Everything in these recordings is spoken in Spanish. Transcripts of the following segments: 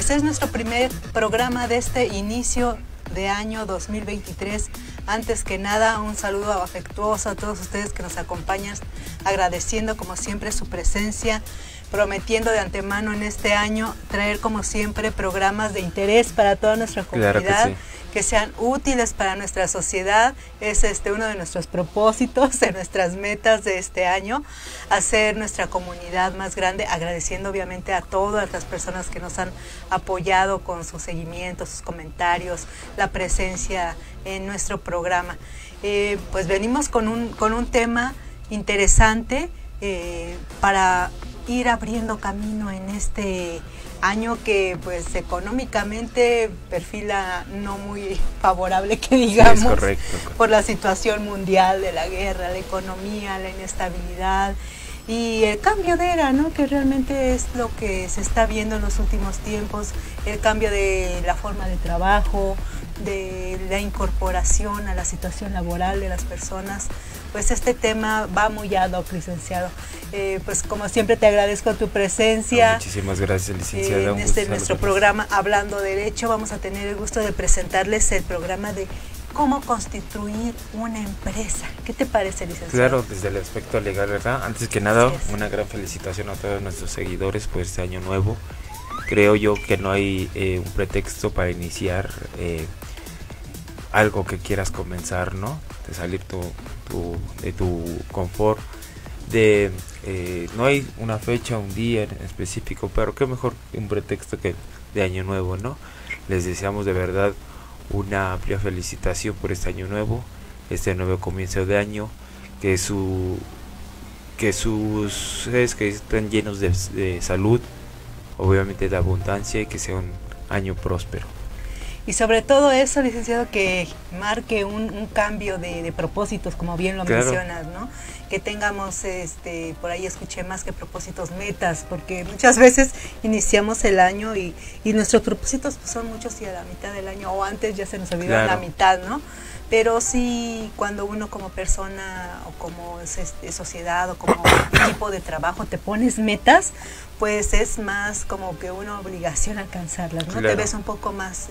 pues es nuestro primer programa de este inicio de año 2023. Antes que nada, un saludo afectuoso a todos ustedes que nos acompañan, agradeciendo como siempre su presencia, prometiendo de antemano en este año traer como siempre programas de interés para toda nuestra comunidad, claro que sean útiles para nuestra sociedad. Es uno de nuestros propósitos, de nuestras metas de este año, hacer nuestra comunidad más grande, agradeciendo obviamente a todas las personas que nos han apoyado con su seguimiento, sus comentarios, la presencia en nuestro programa. Pues venimos con un tema interesante para ir abriendo camino en este año que pues económicamente perfila no muy favorable, que digamos, sí, es correcto. Por la situación mundial de la guerra, la economía, la inestabilidad y el cambio de era, ¿no? Que realmente es lo que se está viendo en los últimos tiempos, el cambio de la forma de trabajo, de la incorporación a la situación laboral de las personas. Pues este tema va muy ad hoc, licenciado. Pues como siempre te agradezco tu presencia. Muchísimas gracias, licenciada. En nuestro programa Hablando Derecho vamos a tener el gusto de presentarles el programa de cómo constituir una empresa. ¿Qué te parece, licenciado? Claro, desde el aspecto legal, ¿verdad? Antes que nada, una gran felicitación a todos nuestros seguidores por este año nuevo. Creo yo que no hay un pretexto para iniciar algo que quieras comenzar, ¿no? De salir de tu confort, no hay una fecha, un día en específico, pero qué mejor un pretexto que de año nuevo, ¿no? Les deseamos de verdad una amplia felicitación por este año nuevo, este nuevo comienzo de año, que sus seres que estén llenos de salud, obviamente de abundancia, y que sea un año próspero. Y sobre todo eso, licenciado, que marque un cambio de propósitos, como bien lo mencionas, ¿no? Que tengamos, por ahí escuché más que propósitos, metas, porque muchas veces iniciamos el año y nuestros propósitos pues, son muchos y a la mitad del año, o antes ya se nos olvidó la mitad, ¿no? Pero sí, cuando uno como persona o como sociedad o como equipo de trabajo te pones metas, pues es más como que una obligación alcanzarlas, ¿no? Te ves un poco más...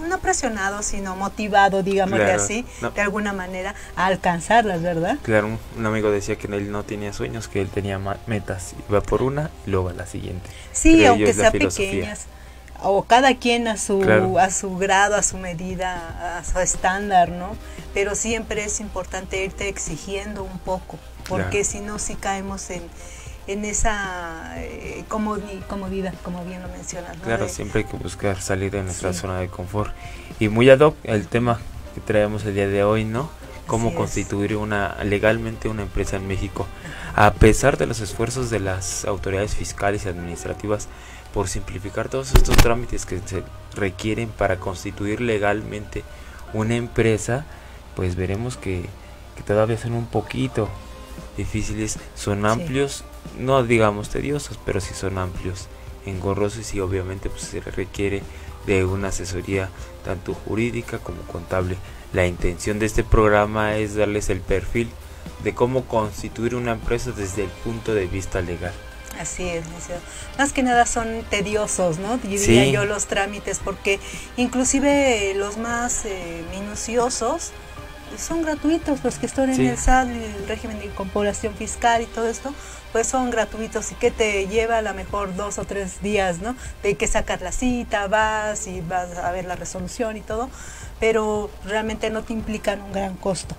no presionado, sino motivado, digámosle así, de alguna manera, a alcanzarlas, ¿verdad? Claro, un amigo decía que él no tenía sueños, que él tenía metas, iba por una y luego a la siguiente. Sí, aunque sean pequeñas, o cada quien a su grado, a su medida, a su estándar, ¿no? Pero siempre es importante irte exigiendo un poco, porque si no, sí caemos en esa comodidad, como bien lo mencionas, ¿no? Claro, siempre hay que buscar salir de nuestra zona de confort. Y muy ad hoc el tema que traemos el día de hoy, ¿no? Cómo constituir legalmente una empresa en México. A pesar de los esfuerzos de las autoridades fiscales y administrativas por simplificar todos estos trámites que se requieren para constituir legalmente una empresa, pues veremos que todavía son un poquito difíciles, son amplios, no digamos tediosos, pero sí son amplios, engorrosos, y obviamente pues se requiere de una asesoría tanto jurídica como contable. La intención de este programa es darles el perfil de cómo constituir una empresa desde el punto de vista legal. Así es, licenciado. Más que nada son tediosos, ¿no? Diría yo, los trámites, porque inclusive los más minuciosos son gratuitos, los que están en el SAT, el régimen de incorporación fiscal y todo esto, pues son gratuitos, y que te lleva a lo mejor 2 o 3 días, ¿no? De que sacar la cita, vas a ver la resolución y todo, pero realmente no te implican un gran costo.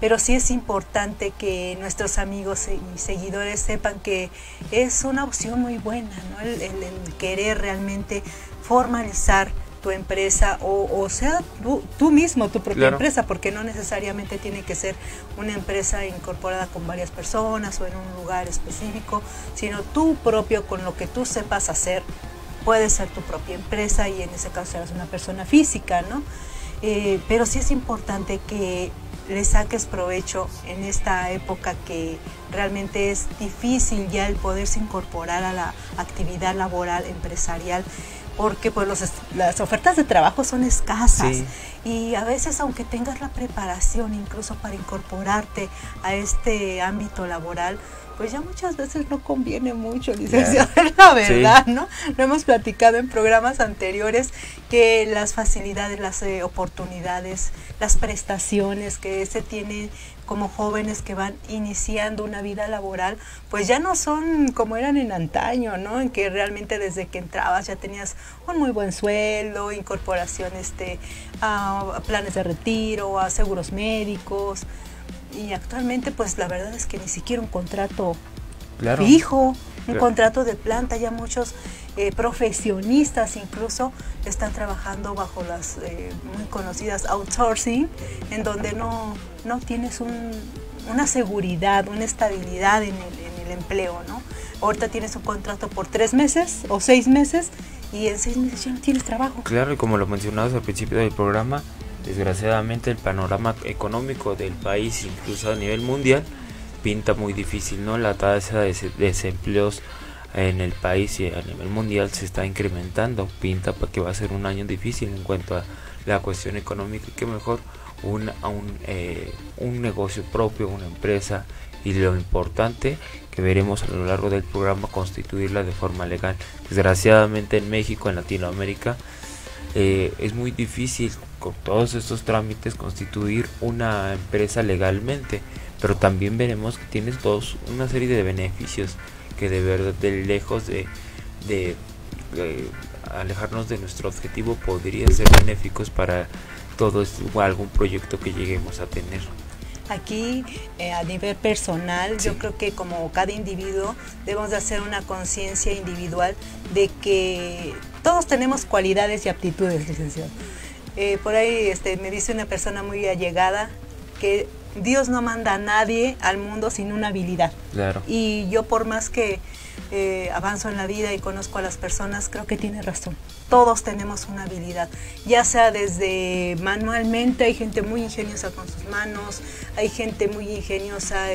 Pero sí es importante que nuestros amigos y seguidores sepan que es una opción muy buena, ¿no? El querer realmente formalizar tu empresa, o sea, tú mismo, tu propia empresa, porque no necesariamente tiene que ser una empresa incorporada con varias personas o en un lugar específico, sino tú propio, con lo que tú sepas hacer, puedes ser tu propia empresa, y en ese caso eres una persona física, ¿no? Pero sí es importante que le saques provecho en esta época que realmente es difícil ya el poderse incorporar a la actividad laboral empresarial, porque pues las ofertas de trabajo son escasas, Y a veces, aunque tengas la preparación incluso para incorporarte a este ámbito laboral, pues ya muchas veces no conviene mucho, licenciado, la verdad, sí, ¿no? Lo hemos platicado en programas anteriores, que las facilidades, las oportunidades, las prestaciones que se tienen como jóvenes que van iniciando una vida laboral, pues ya no son como eran en antaño, ¿no? En que realmente desde que entrabas ya tenías un muy buen sueldo, incorporación a planes de retiro, a seguros médicos. Y actualmente, pues la verdad es que ni siquiera un contrato fijo, un contrato de planta. Ya muchos profesionistas incluso están trabajando bajo las muy conocidas outsourcing, en donde no tienes una seguridad, una estabilidad en el empleo, ¿no? Ahorita tienes un contrato por 3 meses o 6 meses y en 6 meses ya no tienes trabajo. Claro, y como lo mencionabas al principio del programa, desgraciadamente el panorama económico del país, incluso a nivel mundial, pinta muy difícil, ¿no? La tasa de desempleos en el país y a nivel mundial se está incrementando. Pinta para que va a ser un año difícil en cuanto a la cuestión económica, y que mejor un negocio propio, una empresa, y lo importante que veremos a lo largo del programa, constituirla de forma legal. Desgraciadamente en México, en Latinoamérica, es muy difícil con todos estos trámites constituir una empresa legalmente, pero también veremos que tienes una serie de beneficios que de verdad, de lejos de alejarnos de nuestro objetivo, podrían ser benéficos para todo esto, o algún proyecto que lleguemos a tener. Aquí a nivel personal, sí, yo creo que como cada individuo debemos de hacer una conciencia individual de que todos tenemos cualidades y aptitudes, licenciado. Por ahí me dice una persona muy allegada que Dios no manda a nadie al mundo sin una habilidad. Claro. Y yo, por más que avanzo en la vida y conozco a las personas, creo que tiene razón. Todos tenemos una habilidad, ya sea desde manualmente, hay gente muy ingeniosa con sus manos, hay gente muy ingeniosa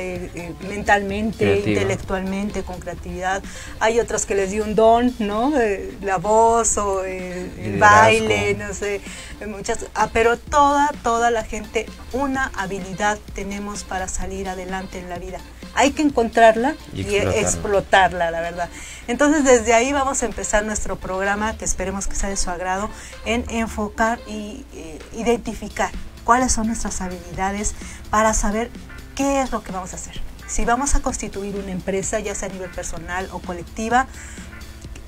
mentalmente, creativa, intelectualmente, con creatividad. Hay otros que les dio un don, ¿no? La voz o el baile, no sé, muchas. Pero toda la gente, una habilidad tenemos para salir adelante en la vida. Hay que encontrarla y explotarla, la verdad. Entonces, desde ahí vamos a empezar nuestro programa, que esperemos que sea de su agrado, en enfocar y identificar cuáles son nuestras habilidades para saber qué es lo que vamos a hacer. Si vamos a constituir una empresa, ya sea a nivel personal o colectiva,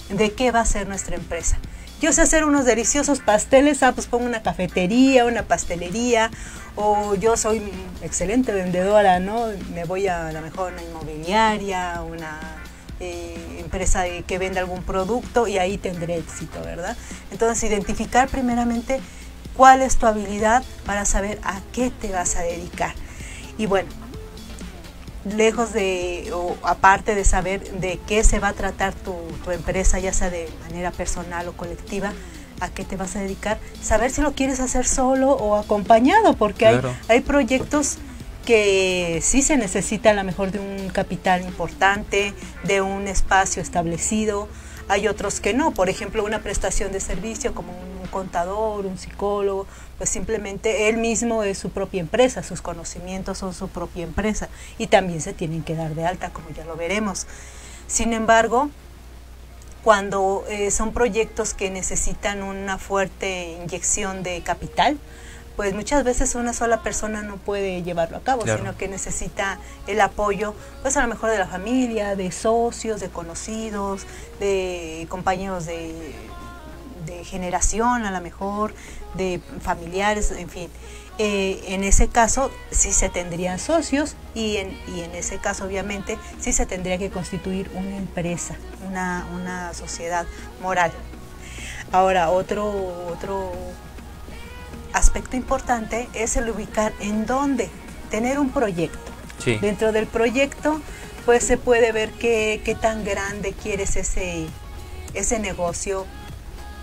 ¿de qué va a ser nuestra empresa? Yo sé hacer unos deliciosos pasteles, pues pongo una cafetería, una pastelería, o yo soy excelente vendedora, ¿no? Me voy a lo mejor una inmobiliaria, una empresa que venda algún producto, y ahí tendré éxito, ¿verdad? Entonces, identificar primeramente cuál es tu habilidad para saber a qué te vas a dedicar. Y bueno, lejos de, o aparte de saber de qué se va a tratar tu empresa, ya sea de manera personal o colectiva, a qué te vas a dedicar, saber si lo quieres hacer solo o acompañado, porque claro, hay proyectos que sí se necesita a lo mejor de un capital importante, de un espacio establecido. Hay otros que no, por ejemplo, una prestación de servicio como un contador, un psicólogo, pues simplemente él mismo es su propia empresa, sus conocimientos son su propia empresa, y también se tienen que dar de alta, como ya lo veremos. Sin embargo, cuando son proyectos que necesitan una fuerte inyección de capital, pues muchas veces una sola persona no puede llevarlo a cabo, claro, sino que necesita el apoyo, pues a lo mejor de la familia, de socios, de conocidos, de compañeros de generación, a lo mejor, de familiares, en fin. En ese caso sí se tendrían socios, y en ese caso obviamente sí se tendría que constituir una empresa, una sociedad moral. Ahora, otro aspecto importante es el ubicar en dónde, tener un proyecto. Sí. Dentro del proyecto pues se puede ver qué tan grande quieres ese negocio,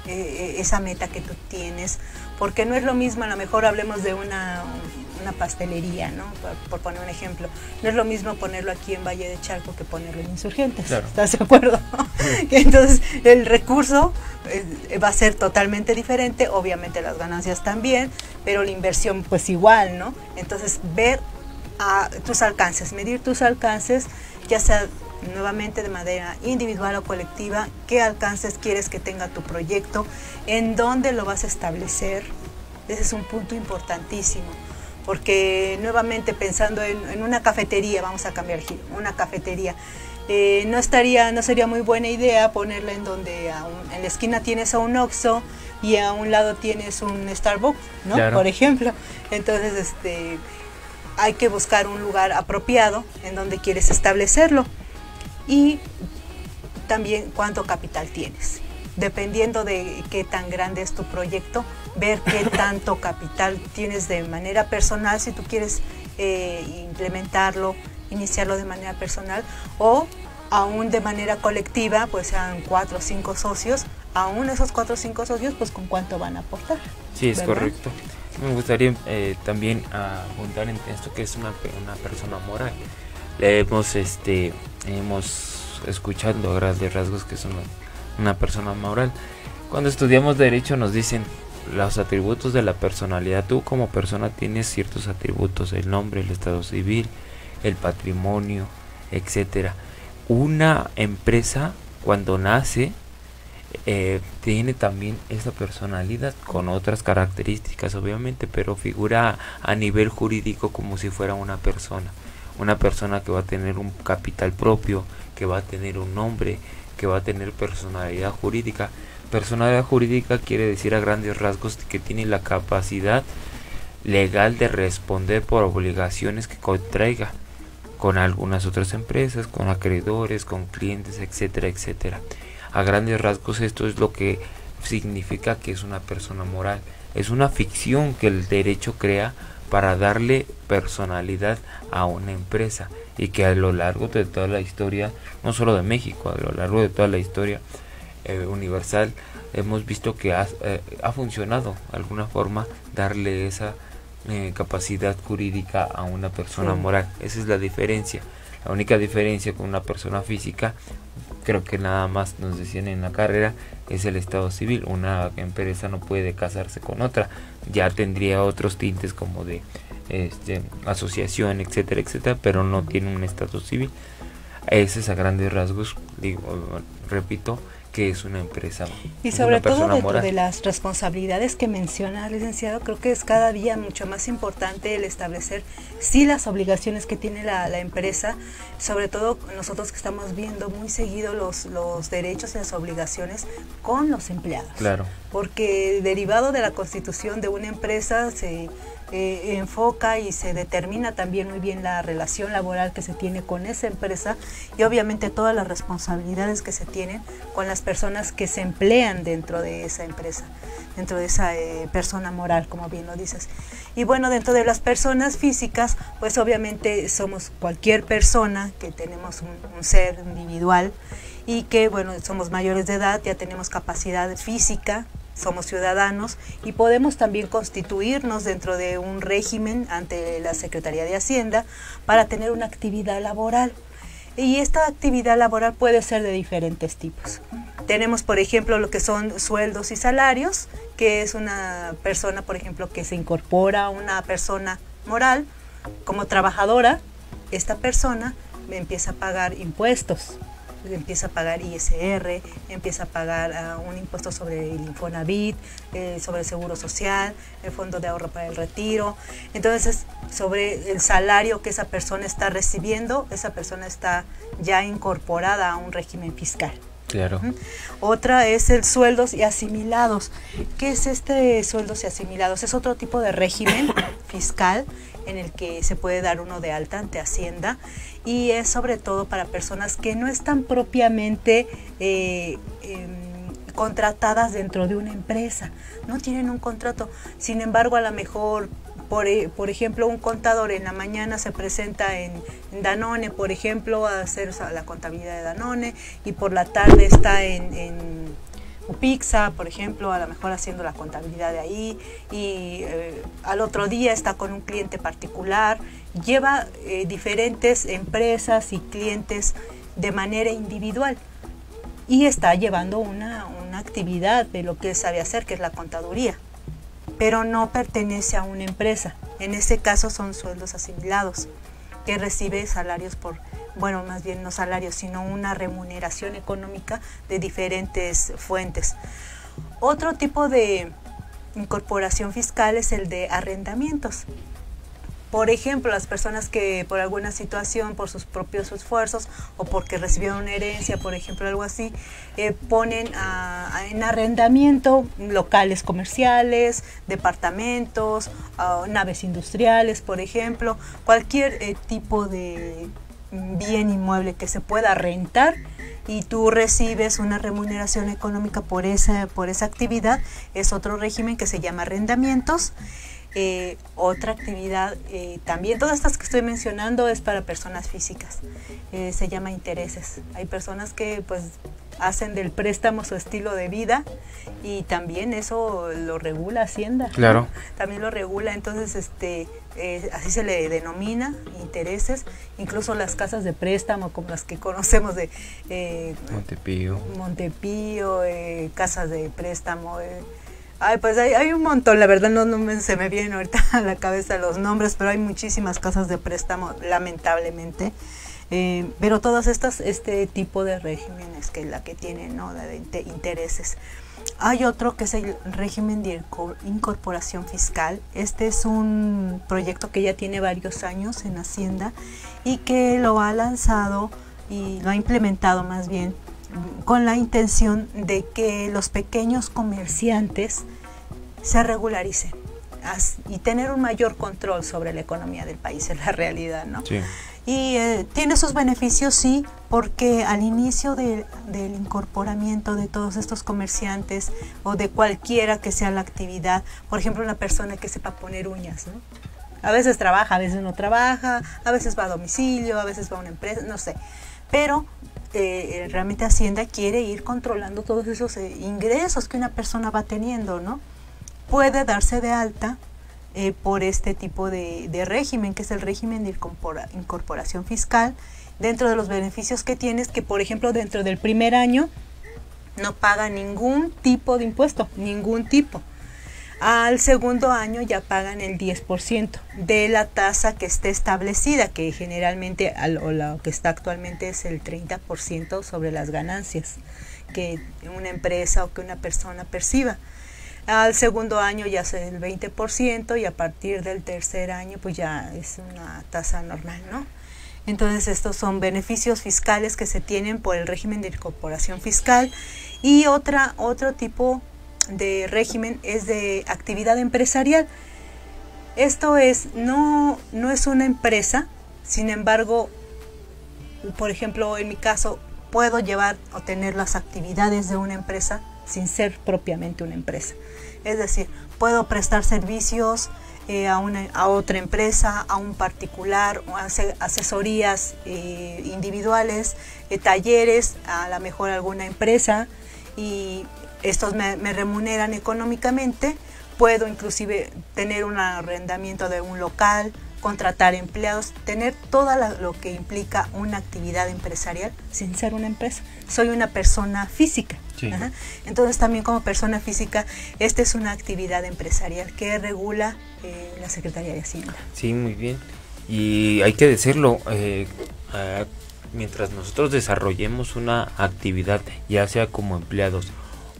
esa meta que tú tienes, porque no es lo mismo, a lo mejor hablemos de una pastelería, ¿no? Por poner un ejemplo, no es lo mismo ponerlo aquí en Valle de Chalco que ponerlo en Insurgentes, claro. ¿Estás de acuerdo? Entonces el recurso va a ser totalmente diferente, obviamente las ganancias también, pero la inversión pues igual, ¿no? Entonces ver tus alcances, medir tus alcances, ya sea nuevamente de manera individual o colectiva, qué alcances quieres que tenga tu proyecto, en dónde lo vas a establecer. Ese es un punto importantísimo, porque nuevamente pensando en una cafetería, vamos a cambiar una cafetería, no sería muy buena idea ponerla en donde en la esquina tienes a un Oxxo y a un lado tienes un Starbucks, ¿no? Claro. Por ejemplo. Entonces hay que buscar un lugar apropiado en donde quieres establecerlo, y también cuánto capital tienes. Dependiendo de qué tan grande es tu proyecto, ver qué tanto capital tienes de manera personal, si tú quieres implementarlo, iniciarlo de manera personal, o aún de manera colectiva, pues sean 4 o 5 socios, aún esos 4 o 5 socios, pues con cuánto van a aportar. Sí, es, ¿verdad?, correcto. Me gustaría también abundar en esto que es una persona moral. Hemos escuchado a grandes rasgos que es una persona moral. Cuando estudiamos derecho nos dicen los atributos de la personalidad. Tú como persona tienes ciertos atributos: el nombre, el estado civil, el patrimonio, etcétera. Una empresa cuando nace tiene también esa personalidad con otras características, obviamente, pero figura a nivel jurídico como si fuera una persona que va a tener un capital propio, que va a tener un nombre, que va a tener personalidad jurídica. Personalidad jurídica quiere decir a grandes rasgos que tiene la capacidad legal de responder por obligaciones que contraiga con algunas otras empresas, con acreedores, con clientes, etcétera, etcétera. A grandes rasgos esto es lo que significa que es una persona moral. Es una ficción que el derecho crea para darle personalidad a una empresa, y que a lo largo de toda la historia, no solo de México, a lo largo de toda la historia universal, hemos visto que ha funcionado de alguna forma darle esa capacidad jurídica a una persona moral. Esa es la diferencia. La única diferencia con una persona física, creo que nada más nos decían en la carrera, es el estado civil. Una empresa no puede casarse con otra, ya tendría otros tintes como de asociación, etcétera, etcétera, pero no tiene un estado civil. Ese es a grandes rasgos, repito, que es una empresa. Y sobre todo dentro de las responsabilidades que menciona, licenciado, creo que es cada día mucho más importante el establecer las obligaciones que tiene la empresa, sobre todo nosotros que estamos viendo muy seguido los derechos y las obligaciones con los empleados. Claro. Porque derivado de la constitución de una empresa se enfoca y se determina también muy bien la relación laboral que se tiene con esa empresa, y obviamente todas las responsabilidades que se tienen con las personas que se emplean dentro de esa empresa, dentro de esa persona moral, como bien lo dices. Y bueno, dentro de las personas físicas, pues obviamente somos cualquier persona que tenemos un ser individual, y que bueno, somos mayores de edad, ya tenemos capacidad física, somos ciudadanos y podemos también constituirnos dentro de un régimen ante la Secretaría de Hacienda para tener una actividad laboral. Y esta actividad laboral puede ser de diferentes tipos. Tenemos, por ejemplo, lo que son sueldos y salarios, que es una persona, por ejemplo, que se incorpora a una persona moral como trabajadora. Esta persona empieza a pagar impuestos, empieza a pagar ISR, empieza a pagar un impuesto sobre el Infonavit, sobre el Seguro Social, el Fondo de Ahorro para el Retiro. Entonces, sobre el salario que esa persona está recibiendo, esa persona está ya incorporada a un régimen fiscal. Claro. Otra es el sueldos y asimilados. ¿Qué es este sueldos y asimilados? Es otro tipo de régimen fiscal en el que se puede dar uno de alta ante Hacienda, y es sobre todo para personas que no están propiamente contratadas dentro de una empresa, no tienen un contrato. Sin embargo, a lo mejor, por ejemplo, un contador en la mañana se presenta en Danone, por ejemplo, a hacer la contabilidad de Danone, y por la tarde está en Pizza, por ejemplo, a lo mejor haciendo la contabilidad de ahí, y al otro día está con un cliente particular. Lleva diferentes empresas y clientes de manera individual, y está llevando una actividad de lo que él sabe hacer, que es la contaduría. pero no pertenece a una empresa. En este caso son sueldos asimilados, que recibe salarios bueno, más bien no salarios, sino una remuneración económica de diferentes fuentes. Otro tipo de incorporación fiscal es el de arrendamientos. Por ejemplo, las personas que por alguna situación, por sus propios esfuerzos o porque recibieron una herencia, por ejemplo, algo así, ponen en arrendamiento locales comerciales, departamentos, naves industriales, por ejemplo, cualquier tipo de bien inmueble que se pueda rentar y tú recibes una remuneración económica por esa actividad, es otro régimen que se llama arrendamientos. Otra actividad, también todas estas que estoy mencionando es para personas físicas, se llama intereses. Hay personas que pues hacen del préstamo su estilo de vida y también eso lo regula Hacienda. Claro. ¿No? También lo regula, entonces así se le denomina, intereses. Incluso las casas de préstamo como las que conocemos de Montepío, casas de préstamo. Pues hay un montón, la verdad se me vienen ahorita a la cabeza los nombres, pero hay muchísimas casas de préstamo, lamentablemente. Pero todas estas, este tipo de regímenes que la que tienen, ¿no? de intereses. Hay otro que es el régimen de incorporación fiscal. Este es un proyecto que ya tiene varios años en Hacienda y que lo ha lanzado y lo ha implementado más bien con la intención de que los pequeños comerciantes se regularicen y tener un mayor control sobre la economía del país, es la realidad, ¿no? Sí. Y tiene sus beneficios, sí, porque al inicio del incorporamiento de todos estos comerciantes o de cualquiera que sea la actividad, por ejemplo, una persona que sepa poner uñas, ¿no? A veces trabaja, a veces no trabaja, a veces va a domicilio, a veces va a una empresa, no sé, pero realmente Hacienda quiere ir controlando todos esos ingresos que una persona va teniendo, ¿no? Puede darse de alta por este tipo de régimen, que es el régimen de incorporación fiscal. Dentro de los beneficios que tienes, que por ejemplo dentro del primer año no paga ningún tipo de impuesto, ningún tipo. Al segundo año ya pagan el 10% de la tasa que esté establecida, que generalmente, o lo que está actualmente es el 30% sobre las ganancias que una empresa o que una persona perciba. Al segundo año ya es el 20% y a partir del tercer año pues ya es una tasa normal, ¿no? Entonces estos son beneficios fiscales que se tienen por el régimen de incorporación fiscal. Y otro tipo de régimen es de actividad empresarial. Esto es, no es una empresa, sin embargo, por ejemplo, en mi caso, puedo llevar o tener las actividades de una empresa sin ser propiamente una empresa. Es decir, puedo prestar servicios a otra empresa, a un particular, o asesorías individuales, talleres, a lo mejor alguna empresa, y estos me remuneran económicamente. Puedo inclusive tener un arrendamiento de un local, contratar empleados, tener todo lo que implica una actividad empresarial sin ser una empresa. Soy una persona física. Sí. Ajá. Entonces también como persona física, esta es una actividad empresarial que regula la Secretaría de Hacienda. Sí, muy bien. Y hay que decirlo, mientras nosotros desarrollemos una actividad, ya sea como empleados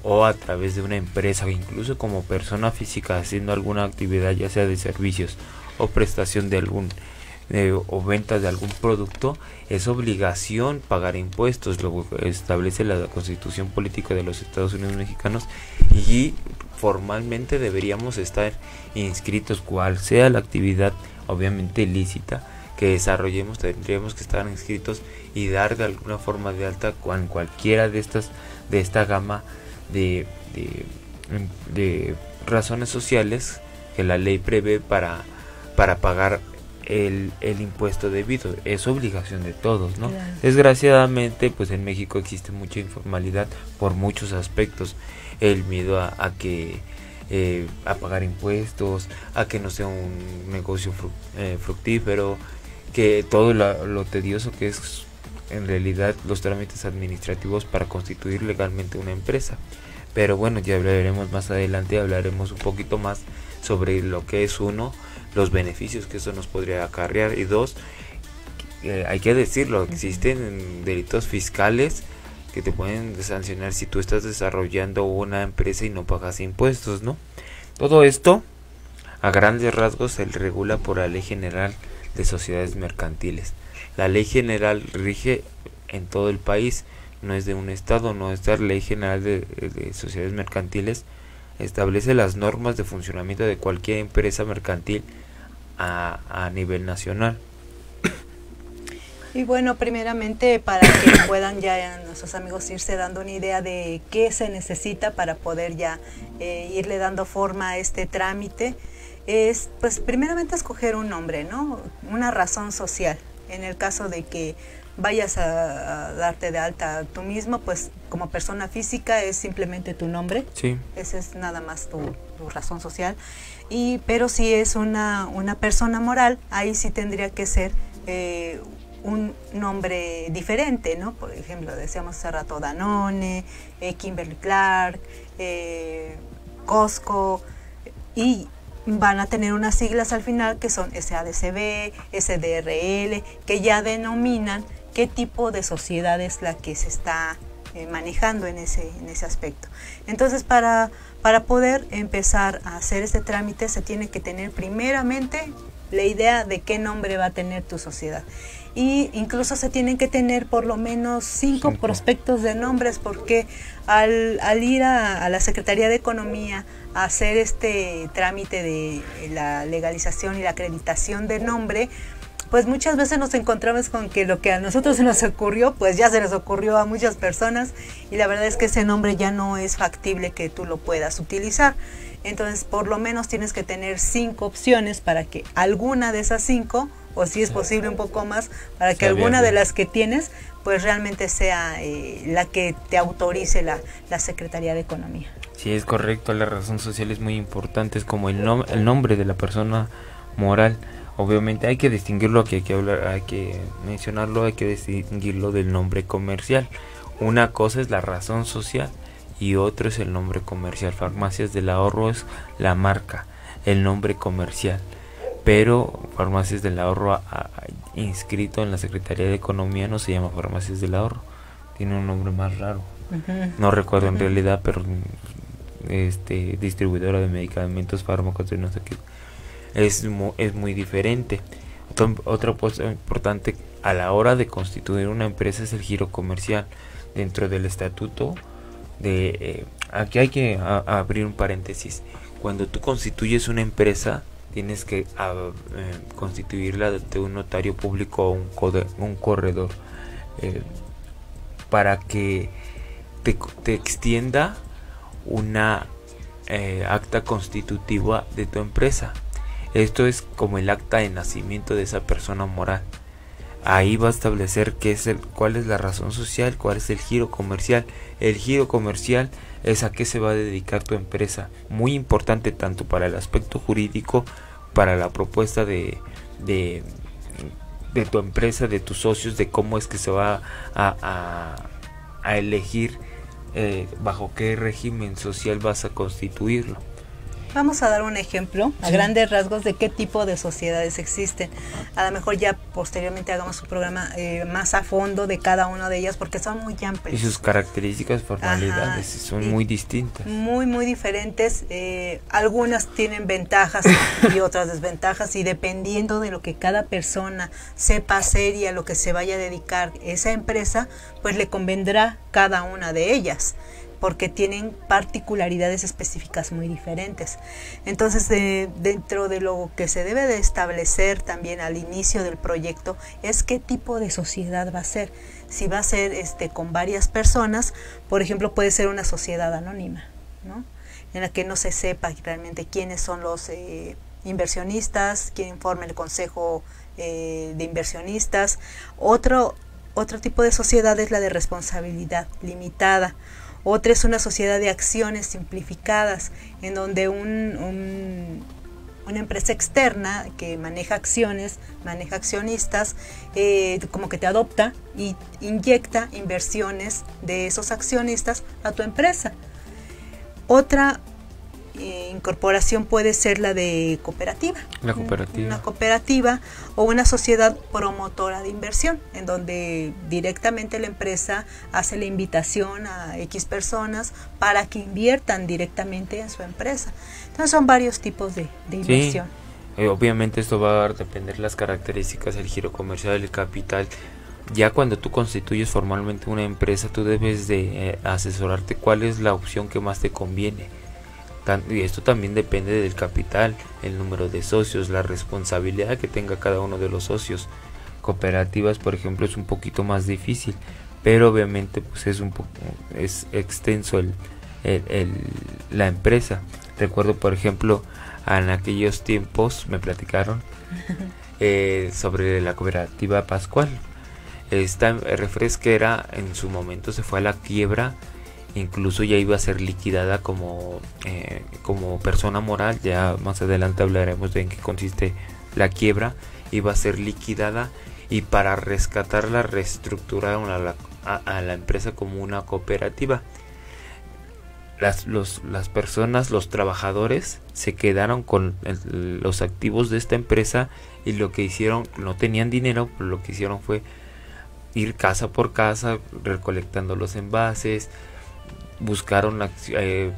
o a través de una empresa, incluso como persona física haciendo alguna actividad, ya sea de servicios o prestación de algún o venta de algún producto, es obligación pagar impuestos, lo establece la Constitución Política de los Estados Unidos Mexicanos, y formalmente deberíamos estar inscritos, cual sea la actividad obviamente ilícita que desarrollemos, tendríamos que estar inscritos y dar de alguna forma de alta en cualquiera de esta gama de razones sociales que la ley prevé para pagar el impuesto debido. Es obligación de todos, ¿no? Claro. Desgraciadamente, pues en México existe mucha informalidad por muchos aspectos. El miedo a pagar impuestos, a que no sea un negocio fructífero, que todo lo tedioso que es en realidad los trámites administrativos para constituir legalmente una empresa. Pero bueno, ya hablaremos más adelante, hablaremos un poquito más sobre lo que es uno, los beneficios que eso nos podría acarrear, y dos, hay que decirlo, existen delitos fiscales que te pueden sancionar si tú estás desarrollando una empresa y no pagas impuestos, ¿no? Todo esto a grandes rasgos se regula por la Ley General de Sociedades Mercantiles. La Ley General rige en todo el país, no es de un estado, no. Esta Ley General de Sociedades Mercantiles establece las normas de funcionamiento de cualquier empresa mercantil a nivel nacional. Y bueno, primeramente, para que puedan ya nuestros amigos irse dando una idea de qué se necesita para poder ya irle dando forma a este trámite, es pues primeramente escoger un nombre, ¿no? Una razón social. En el caso de que vayas a darte de alta tú mismo, pues como persona física es simplemente tu nombre. Sí. Ese es nada más tu razón social. Pero si es una persona moral, ahí sí tendría que ser un nombre diferente, ¿no? Por ejemplo, decíamos hace rato Danone, Kimberly-Clark, Costco, y van a tener unas siglas al final que son SADCB, SDRL, que ya denominan qué tipo de sociedad es la que se está manejando en ese aspecto. Entonces, para poder empezar a hacer este trámite se tiene que tener primeramente la idea de qué nombre va a tener tu sociedad. Y incluso se tienen que tener por lo menos 5 prospectos de nombres, porque al ir a la Secretaría de Economía a hacer este trámite de la legalización y la acreditación de nombre, pues muchas veces nos encontramos con que lo que a nosotros se nos ocurrió, pues ya se les ocurrió a muchas personas, y la verdad es que ese nombre ya no es factible que tú lo puedas utilizar. Entonces, por lo menos tienes que tener 5 opciones para que alguna de esas 5, o si es posible un poco más, para que alguna de las que tienes, pues realmente sea la que te autorice la Secretaría de Economía. Sí, es correcto, la razón social es muy importante, es como el nombre de la persona moral. Obviamente hay que distinguirlo, hay que mencionarlo, hay que distinguirlo del nombre comercial. Una cosa es la razón social y otro es el nombre comercial. Farmacias del Ahorro es la marca, el nombre comercial. Pero Farmacias del Ahorro inscrito en la Secretaría de Economía no se llama Farmacias del Ahorro, tiene un nombre más raro. No recuerdo en realidad, pero distribuidora de medicamentos, fármacos y no sé qué. Es muy diferente. Otra cosa importante a la hora de constituir una empresa es el giro comercial. Dentro del estatuto aquí hay que abrir un paréntesis. Cuando tú constituyes una empresa, tienes que constituirla de un notario público o un corredor, para que te extienda una acta constitutiva de tu empresa. Esto es como el acta de nacimiento de esa persona moral. Ahí va a establecer cuál es la razón social, cuál es el giro comercial. El giro comercial es a qué se va a dedicar tu empresa. Muy importante tanto para el aspecto jurídico, para la propuesta de tu empresa, de tus socios, de cómo es que se va a elegir bajo qué régimen social vas a constituirlo. Vamos a dar un ejemplo a grandes rasgos de qué tipo de sociedades existen. A lo mejor ya posteriormente hagamos un programa más a fondo de cada una de ellas, porque son muy amplias. Y sus características, formalidades son muy distintas. Muy diferentes. Algunas tienen ventajas y otras desventajas, y dependiendo de lo que cada persona sepa hacer y a lo que se vaya a dedicar esa empresa, pues le convendrá cada una de ellas, porque tienen particularidades específicas muy diferentes. Entonces, dentro de lo que se debe de establecer también al inicio del proyecto es qué tipo de sociedad va a ser. Si va a ser con varias personas, por ejemplo, puede ser una sociedad anónima, ¿no? En la que no se sepa realmente quiénes son los inversionistas, quién forma el consejo de inversionistas. Otro tipo de sociedad es la de responsabilidad limitada. Otra es una sociedad de acciones simplificadas, en donde una empresa externa que maneja acciones, maneja accionistas, como que te adopta y inyecta inversiones de esos accionistas a tu empresa. Otra incorporación puede ser la de cooperativa. La cooperativa. Una cooperativa o una sociedad promotora de inversión, en donde directamente la empresa hace la invitación a X personas para que inviertan directamente en su empresa. Entonces son varios tipos de inversión. Obviamente esto va a depender de las características, el giro comercial, el capital. Ya cuando tú constituyes formalmente una empresa, tú debes de asesorarte cuál es la opción que más te conviene. Y esto también depende del capital, el número de socios, la responsabilidad que tenga cada uno de los socios. Cooperativas, por ejemplo, es un poquito más difícil, pero obviamente pues es extenso la empresa. Recuerdo, por ejemplo, en aquellos tiempos me platicaron sobre la cooperativa Pascual. Esta refresquera en su momento se fue a la quiebra, incluso ya iba a ser liquidada como persona moral. Ya más adelante hablaremos de en qué consiste la quiebra. Iba a ser liquidada y para rescatarla reestructuraron a la empresa como una cooperativa. Las personas, los trabajadores se quedaron con los activos de esta empresa, y lo que hicieron, no tenían dinero, pero lo que hicieron fue ir casa por casa recolectando los envases. Buscaron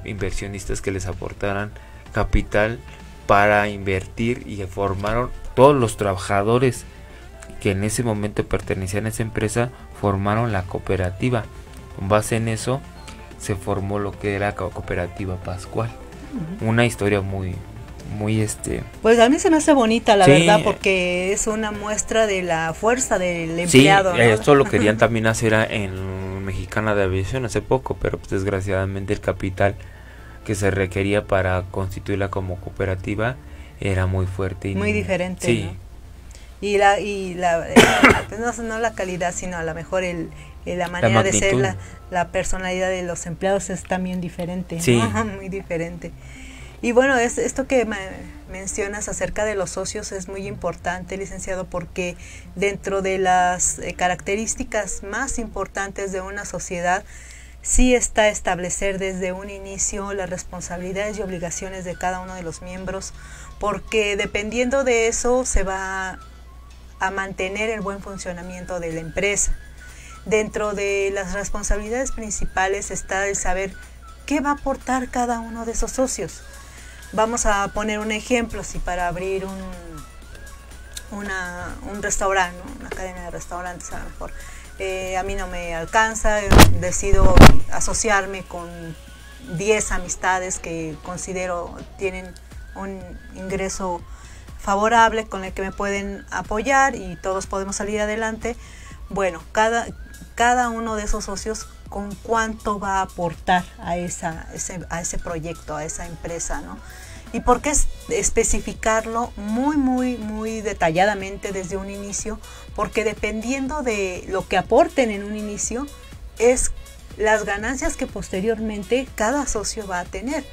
inversionistas que les aportaran capital para invertir, y formaron todos los trabajadores que en ese momento pertenecían a esa empresa, formaron la cooperativa. Con base en eso se formó lo que era Cooperativa Pascual. Una historia muy pues a mí se me hace bonita, la verdad, porque es una muestra de la fuerza del empleado, ¿no? Esto lo querían también hacer en Mexicana de Aviación hace poco, pero pues, desgraciadamente el capital que se requería para constituirla como cooperativa era muy fuerte y muy diferente, sí, ¿no? Pues no la calidad, sino a lo mejor la manera de ser, la personalidad de los empleados es también diferente, sí, ¿no? Muy diferente. Y bueno, esto que mencionas acerca de los socios es muy importante, licenciado, porque dentro de las características más importantes de una sociedad sí está establecer desde un inicio las responsabilidades y obligaciones de cada uno de los miembros, porque dependiendo de eso se va a mantener el buen funcionamiento de la empresa. Dentro de las responsabilidades principales está el saber qué va a aportar cada uno de esos socios. Vamos a poner un ejemplo, si para abrir un restaurante, ¿no? Una cadena de restaurantes a lo mejor, a mí no me alcanza, decido asociarme con 10 amistades que considero tienen un ingreso favorable con el que me pueden apoyar y todos podemos salir adelante. Bueno, cada uno de esos socios con cuánto va a aportar a ese proyecto, a esa empresa, ¿no? ¿Y por qué especificarlo muy detalladamente desde un inicio? Porque dependiendo de lo que aporten en un inicio, es las ganancias que posteriormente cada socio va a tener.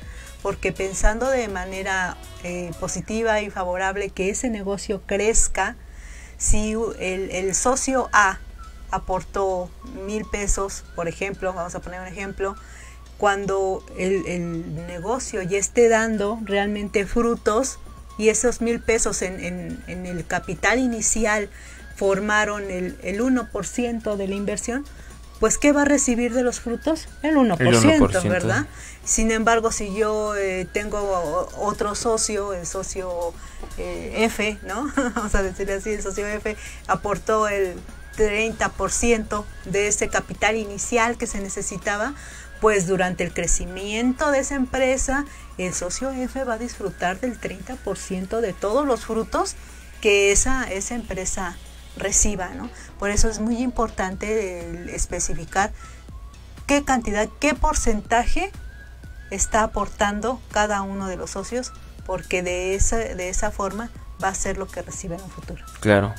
Porque pensando de manera positiva y favorable que ese negocio crezca, si el socio A aportó 1,000 pesos, por ejemplo, vamos a poner un ejemplo, cuando el negocio ya esté dando realmente frutos y esos 1,000 pesos en el capital inicial formaron el 1% de la inversión, pues ¿qué va a recibir de los frutos? El 1%, ¿verdad? Sin embargo, si yo tengo otro socio, el socio F, ¿no? Vamos a decirle así, el socio F aportó el 30% de ese capital inicial que se necesitaba, pues durante el crecimiento de esa empresa, el socio F va a disfrutar del 30% de todos los frutos que esa empresa reciba, ¿no? Por eso es muy importante especificar qué cantidad, qué porcentaje está aportando cada uno de los socios, porque de esa forma va a ser lo que recibe en un futuro. Claro.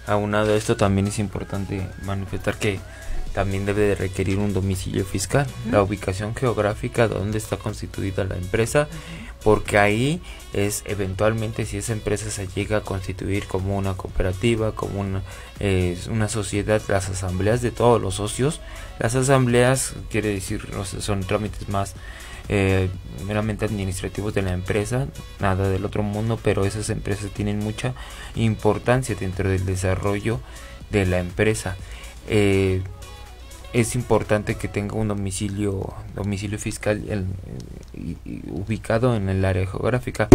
Aunado a esto, también es importante manifestar que también debe de requerir un domicilio fiscal, la ubicación geográfica donde está constituida la empresa, porque ahí es eventualmente, si esa empresa se llega a constituir como una cooperativa, como una sociedad, las asambleas de todos los socios, las asambleas quiere decir, son trámites más meramente administrativos de la empresa, nada del otro mundo, pero esas empresas tienen mucha importancia dentro del desarrollo de la empresa. Es importante que tenga un domicilio fiscal ubicado en el área geográfica.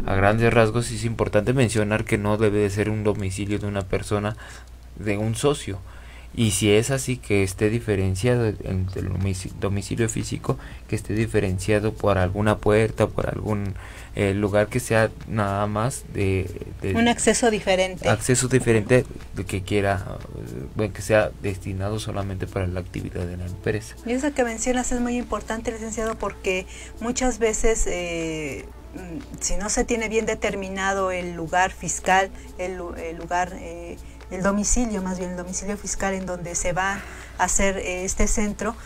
A grandes rasgos es importante mencionar que no debe de ser un domicilio de una persona, de un socio, y si es así, que esté diferenciado entre el domicilio físico, que esté diferenciado por alguna puerta, por algún lugar que sea nada más de un acceso diferente de que quiera, que sea destinado solamente para la actividad de la empresa. Y eso que mencionas es muy importante, licenciado, porque muchas veces si no se tiene bien determinado el lugar fiscal, el domicilio, más bien el domicilio fiscal en donde se va a hacer este centro,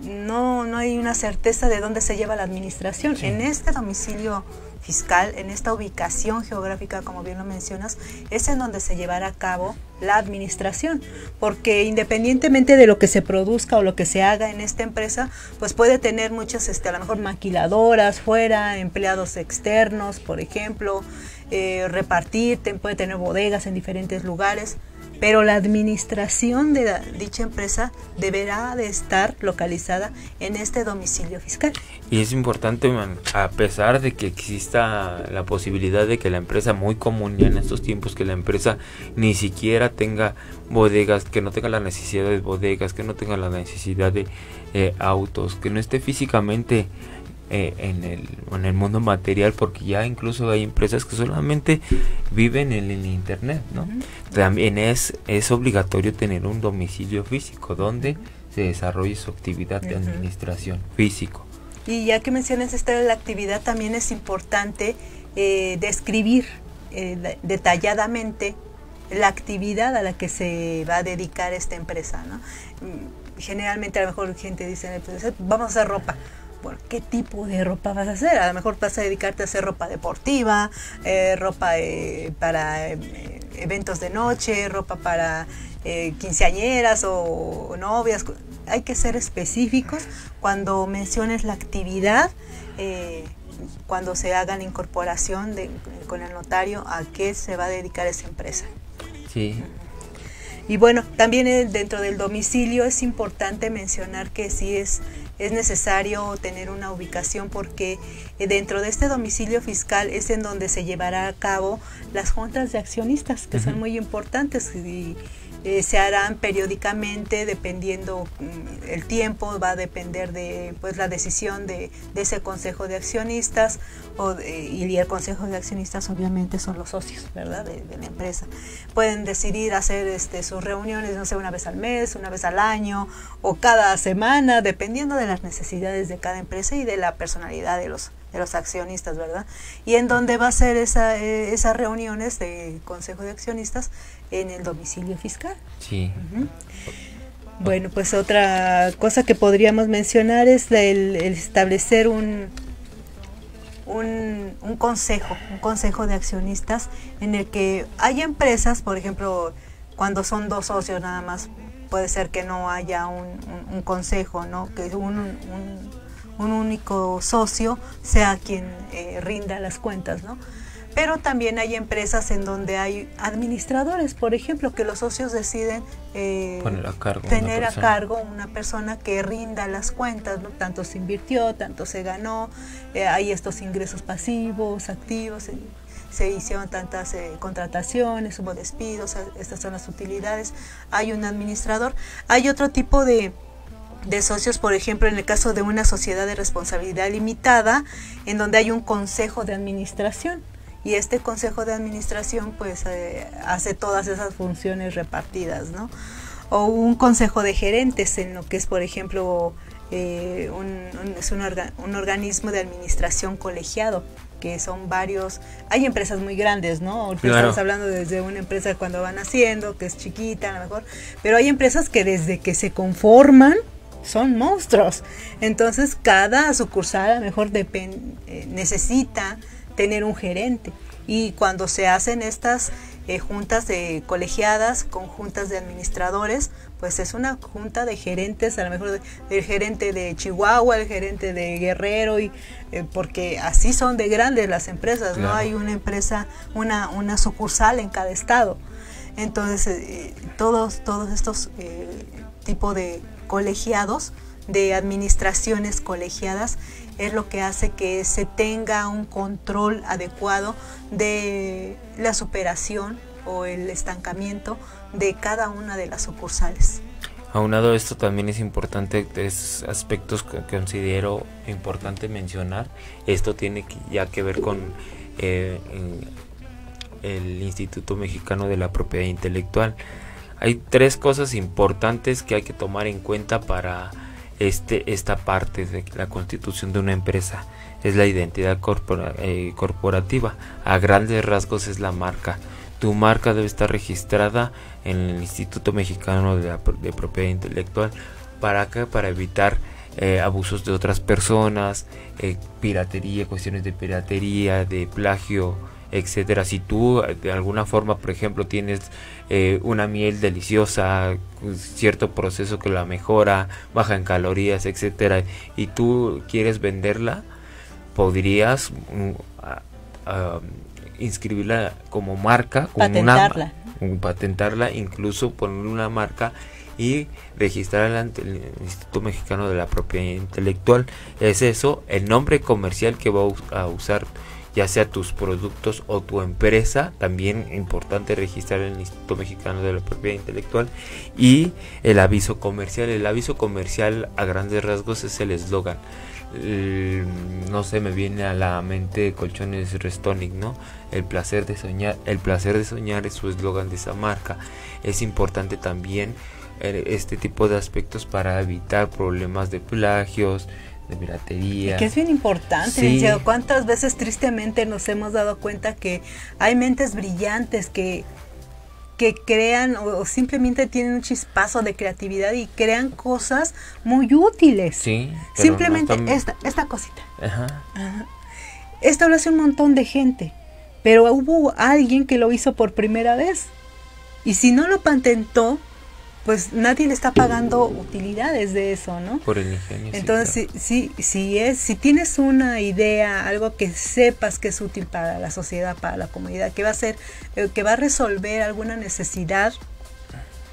no hay una certeza de dónde se lleva la administración. Sí. En este domicilio fiscal, en esta ubicación geográfica, como bien lo mencionas, es en donde se llevará a cabo la administración, porque independientemente de lo que se produzca o lo que se haga en esta empresa, pues puede tener muchas, a lo mejor maquiladoras fuera, empleados externos, por ejemplo, puede tener bodegas en diferentes lugares, pero la administración de dicha empresa deberá de estar localizada en este domicilio fiscal. Y es importante, a pesar de que exista la posibilidad de que la empresa, muy común ya en estos tiempos, que la empresa ni siquiera tenga bodegas, que no tenga la necesidad de bodegas, que no tenga la necesidad de autos, que no esté físicamente en el mundo material, porque ya incluso hay empresas que solamente viven en el internet, ¿no? Uh-huh. También es obligatorio tener un domicilio físico donde se desarrolle su actividad de administración físico. Y ya que mencionas esta de la actividad, también es importante describir detalladamente la actividad a la que se va a dedicar esta empresa, ¿no? Generalmente a lo mejor gente dice, vamos a hacer ropa. Bueno, ¿qué tipo de ropa vas a hacer? A lo mejor vas a dedicarte a hacer ropa deportiva, ropa para eventos de noche, ropa para quinceañeras o novias. Hay que ser específicos cuando menciones la actividad, cuando se haga la incorporación con el notario a qué se va a dedicar esa empresa. Sí. Y bueno, también dentro del domicilio es importante mencionar que sí es necesario tener una ubicación, porque dentro de este domicilio fiscal es en donde se llevará a cabo las juntas de accionistas, que son muy importantes y se harán periódicamente, dependiendo el tiempo, va a depender de la decisión de ese consejo de accionistas, y el consejo de accionistas obviamente son los socios, ¿verdad?, de la empresa. Pueden decidir hacer sus reuniones, no sé, una vez al mes, una vez al año o cada semana, dependiendo de las necesidades de cada empresa y de la personalidad de los accionistas, ¿verdad? Y en donde va a ser esas reuniones de consejo de accionistas, en el domicilio fiscal. Sí. Uh-huh. Bueno, pues otra cosa que podríamos mencionar es el establecer un consejo de accionistas, en el que hay empresas, por ejemplo, cuando son dos socios nada más, puede ser que no haya un consejo, ¿no? Que un único socio sea quien rinda las cuentas, ¿no? Pero también hay empresas en donde hay administradores, por ejemplo, que los socios deciden tener a cargo una persona que rinda las cuentas, ¿no? Tanto se invirtió, tanto se ganó, hay estos ingresos pasivos, activos, se hicieron tantas contrataciones, hubo despidos, estas son las utilidades, hay un administrador. Hay otro tipo de socios, por ejemplo, en el caso de una sociedad de responsabilidad limitada, en donde hay un consejo de administración, y este consejo de administración pues hace todas esas funciones repartidas, ¿no? O un consejo de gerentes, en lo que es, por ejemplo, un organismo de administración colegiado, que son varios. Hay empresas muy grandes, ¿no? Ahorita claro, estamos hablando desde una empresa cuando van haciendo, que es chiquita a lo mejor, pero hay empresas que desde que se conforman son monstruos. Entonces cada sucursal a lo mejor necesita tener un gerente, y cuando se hacen estas juntas de colegiadas con juntas de administradores, pues es una junta de gerentes, a lo mejor del gerente de Chihuahua, el gerente de Guerrero, y porque así son de grandes las empresas, claro. No hay una empresa, una sucursal en cada estado. Entonces, todos estos tipos de colegiados, de administraciones colegiadas, es lo que hace que se tenga un control adecuado de la superación o el estancamiento de cada una de las sucursales. Aunado a esto, también es importante, aspectos que considero importante mencionar. Esto tiene ya que ver con el Instituto Mexicano de la Propiedad Intelectual. Hay 3 cosas importantes que hay que tomar en cuenta para esta parte de la constitución de una empresa. Es la identidad corporativa. A grandes rasgos es la marca. Tu marca debe estar registrada en el Instituto Mexicano de Propiedad Intelectual. ¿Para qué? Para evitar abusos de otras personas, piratería, cuestiones de piratería, de plagio, etcétera. Si tú de alguna forma, por ejemplo, tienes una miel deliciosa, cierto proceso que la mejora, baja en calorías, etcétera, y tú quieres venderla, podrías inscribirla como marca, patentarla, incluso poner una marca y registrarla ante el Instituto Mexicano de la Propiedad Intelectual. Es eso, el nombre comercial que va a usar, ya sea tus productos o tu empresa, también importante registrar en el Instituto Mexicano de la Propiedad Intelectual, y el aviso comercial. El aviso comercial, a grandes rasgos, es el eslogan. No sé, me viene a la mente Colchones Restonic, ¿no? El placer de soñar es su eslogan de esa marca. Es importante también este tipo de aspectos para evitar problemas de plagios, de piratería. Que es bien importante, sí. ¿Cuántas veces tristemente nos hemos dado cuenta que hay mentes brillantes que crean o simplemente tienen un chispazo de creatividad y crean cosas muy útiles? Sí, simplemente no esta cosita. Ajá. Esto lo hace un montón de gente, pero hubo alguien que lo hizo por primera vez, y si no lo patentó, pues nadie le está pagando utilidades de eso, ¿no? Por el ingenio. Entonces, sí, claro. Si tienes una idea, algo que sepas que es útil para la sociedad, para la comunidad, que va a resolver alguna necesidad,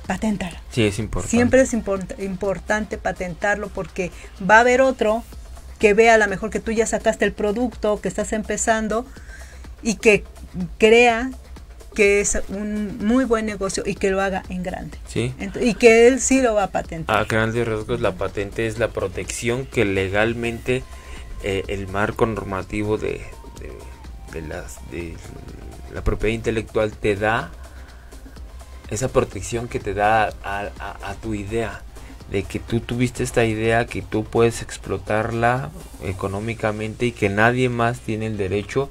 paténtala. Sí, es importante. Siempre es importante patentarlo, porque va a haber otro que vea a lo mejor que tú ya sacaste el producto, que estás empezando, y que crea que es un muy buen negocio y que lo haga en grande. Sí. Y que él sí lo va a patentar. A grandes rasgos, la patente es la protección que legalmente el marco normativo de la propiedad intelectual te da, esa protección que te da a tu idea, de que tú tuviste esta idea, que tú puedes explotarla económicamente y que nadie más tiene el derecho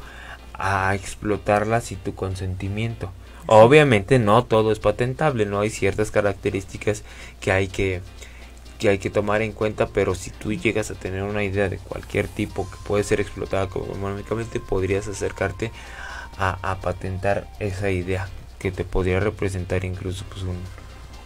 a explotarla sin tu consentimiento. Obviamente no todo es patentable, no hay ciertas características que hay que tomar en cuenta, pero si tú llegas a tener una idea de cualquier tipo que puede ser explotada económicamente, podrías acercarte a patentar esa idea, que te podría representar incluso pues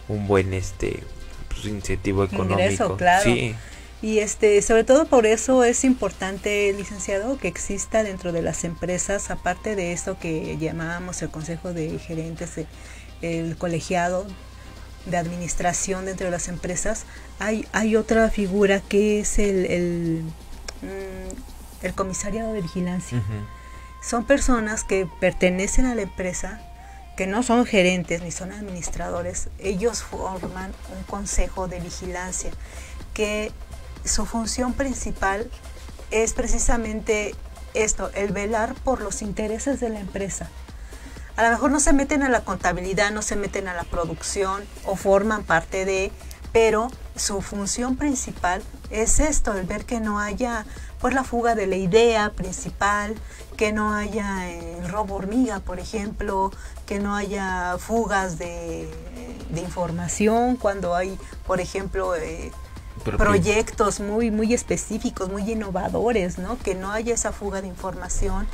un buen incentivo económico. Ingreso, claro. Sí. Y sobre todo por eso es importante, licenciado, que exista dentro de las empresas, aparte de esto que llamábamos el consejo de gerentes, el colegiado de administración dentro de las empresas, hay otra figura que es el comisariado de vigilancia. Uh-huh. Son personas que pertenecen a la empresa, que no son gerentes ni son administradores. Ellos forman un consejo de vigilancia que su función principal es precisamente esto, el velar por los intereses de la empresa. A lo mejor no se meten a la contabilidad, no se meten a la producción o forman parte de, pero su función principal es esto, el ver que no haya pues la fuga de la idea principal, que no haya el robo hormiga, por ejemplo, que no haya fugas de información cuando hay, por ejemplo, proyectos muy específicos, muy innovadores, ¿no? Que no haya esa fuga de información,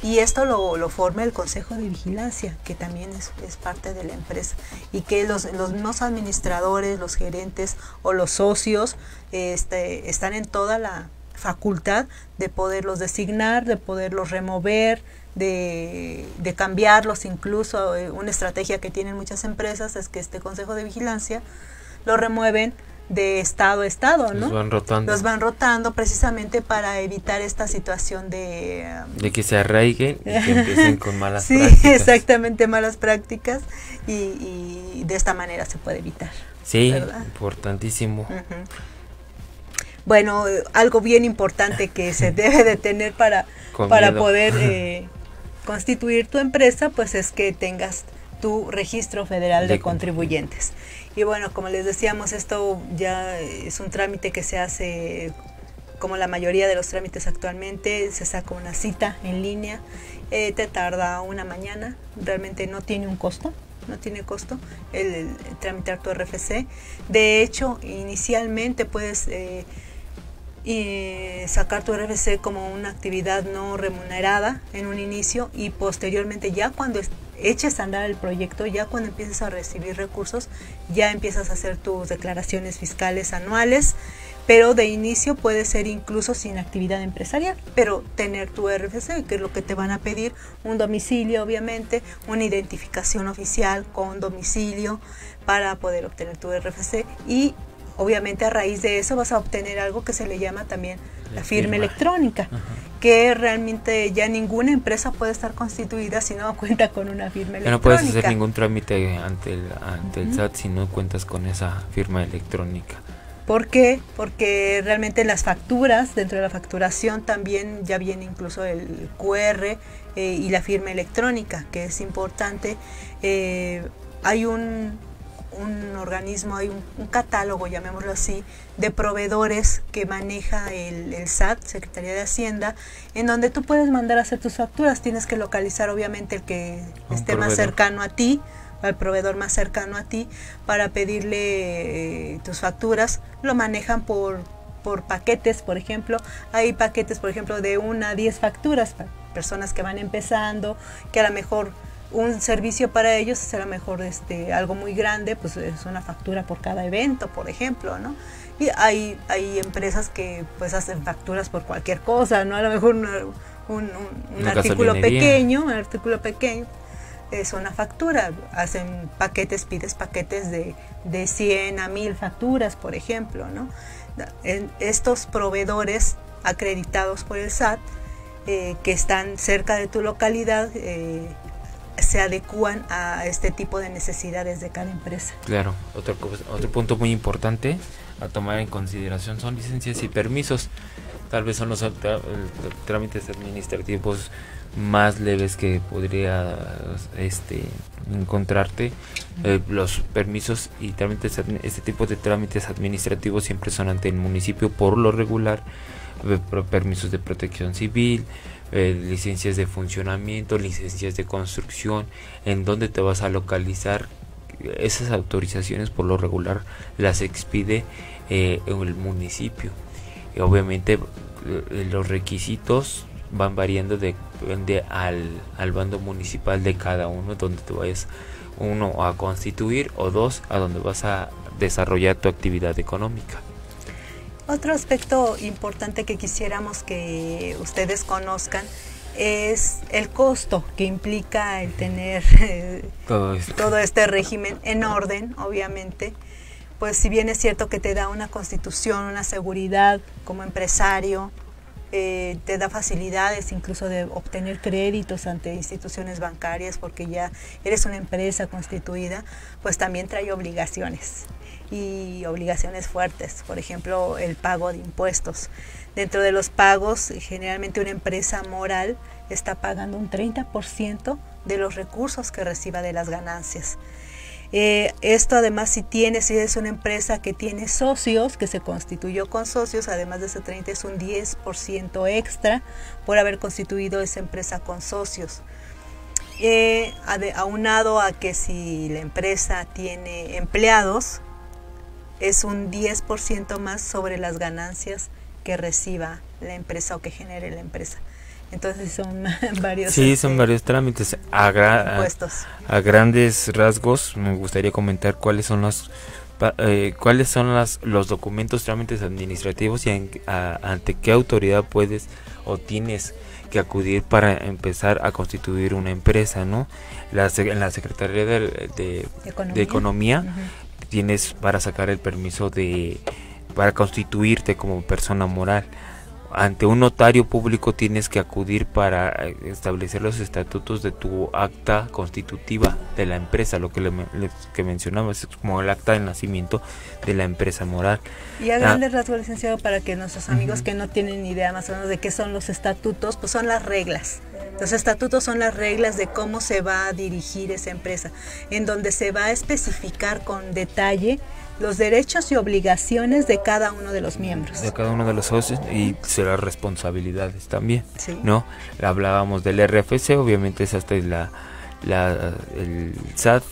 y esto lo forma el Consejo de Vigilancia, que también es parte de la empresa, y que los mismos administradores, los gerentes o los socios están en toda la facultad de poderlos designar, de poderlos remover, de cambiarlos. Incluso una estrategia que tienen muchas empresas es que este Consejo de Vigilancia lo remueven de estado a estado, ¿no? Los van rotando precisamente para evitar esta situación de que se arraiguen y que empiecen con malas sí, prácticas. Sí, exactamente, malas prácticas, y de esta manera se puede evitar. Sí, ¿verdad? Importantísimo. Bueno, algo bien importante que se debe de tener para poder constituir tu empresa, pues es que tengas tu registro federal de contribuyentes. Y bueno, como les decíamos, esto ya es un trámite que se hace, como la mayoría de los trámites actualmente, se saca una cita en línea, te tarda una mañana, realmente no tiene un costo, el tramitar tu RFC. De hecho, inicialmente puedes sacar tu RFC como una actividad no remunerada en un inicio, y posteriormente, ya cuando eches a andar el proyecto, ya cuando empieces a recibir recursos, ya empiezas a hacer tus declaraciones fiscales anuales, pero de inicio puede ser incluso sin actividad empresarial, pero tener tu RFC, que es lo que te van a pedir: un domicilio, obviamente, una identificación oficial con domicilio para poder obtener tu RFC, y obviamente a raíz de eso vas a obtener algo que se le llama también la firma electrónica. Ajá. Que realmente ya ninguna empresa puede estar constituida si no cuenta con una firma electrónica. No puedes hacer ningún trámite ante el SAT si no cuentas con esa firma electrónica. ¿Por qué? Porque realmente las facturas, dentro de la facturación también ya viene incluso el QR y la firma electrónica, que es importante. Hay un organismo, hay un catálogo, llamémoslo así, de proveedores que maneja el SAT, Secretaría de Hacienda, en donde tú puedes mandar a hacer tus facturas. Tienes que localizar obviamente el que esté más cercano a ti, al proveedor más cercano a ti, para pedirle tus facturas. Lo manejan por paquetes, por ejemplo. Hay paquetes, por ejemplo, de 1 a 10 facturas para personas que van empezando, que a lo mejor un servicio para ellos es a lo mejor algo muy grande, pues es una factura por cada evento, por ejemplo, ¿no? Y hay empresas que pues hacen facturas por cualquier cosa, ¿no? A lo mejor un artículo pequeño, es una factura. Hacen paquetes, pides paquetes de 100 a 1000 facturas, por ejemplo, ¿no? Estos proveedores acreditados por el SAT, que están cerca de tu localidad, se adecúan a este tipo de necesidades de cada empresa. Claro, otro punto muy importante a tomar en consideración son licencias y permisos. Tal vez son los trámites administrativos más leves que podría encontrarte. Los permisos y trámites, este tipo de trámites administrativos siempre son ante el municipio por lo regular. Permisos de protección civil, licencias de funcionamiento, licencias de construcción, en donde te vas a localizar. Esas autorizaciones por lo regular las expide el municipio. Y obviamente los requisitos van variando, depende al bando municipal de cada uno, donde te vayas, uno, a constituir, o dos, a donde vas a desarrollar tu actividad económica. Otro aspecto importante que quisiéramos que ustedes conozcan es el costo que implica el tener todo este régimen en orden, obviamente. Pues si bien es cierto que te da una constitución, una seguridad como empresario, te da facilidades incluso de obtener créditos ante instituciones bancarias porque ya eres una empresa constituida, pues también trae obligaciones. Y obligaciones fuertes, por ejemplo, el pago de impuestos. Dentro de los pagos, generalmente una empresa moral está pagando un 30% de los recursos que reciba de las ganancias. Esto además, si es una empresa que tiene socios, que se constituyó con socios, además de ese 30 es un 10% extra por haber constituido esa empresa con socios. Aunado a que si la empresa tiene empleados, es un 10% más sobre las ganancias que reciba la empresa o que genere la empresa. Entonces son varios son varios trámites. Impuestos. A grandes rasgos me gustaría comentar cuáles son los documentos, trámites administrativos y ante qué autoridad puedes o tienes que acudir para empezar a constituir una empresa, ¿no? En la Secretaría de Economía tienes para sacar el permiso para constituirte como persona moral. Ante un notario público tienes que acudir para establecer los estatutos de tu acta constitutiva de la empresa, lo que mencionamos, es como el acta de nacimiento de la empresa moral. Y a grandes rasgos, licenciado, para que nuestros amigos que no tienen idea más o menos de qué son los estatutos, pues son las reglas. Los estatutos son las reglas de cómo se va a dirigir esa empresa, en donde se va a especificar con detalle los derechos y obligaciones de cada uno de los miembros. De cada uno de los socios y las responsabilidades también, sí. ¿no? Hablábamos del RFC, obviamente es hasta el SAT,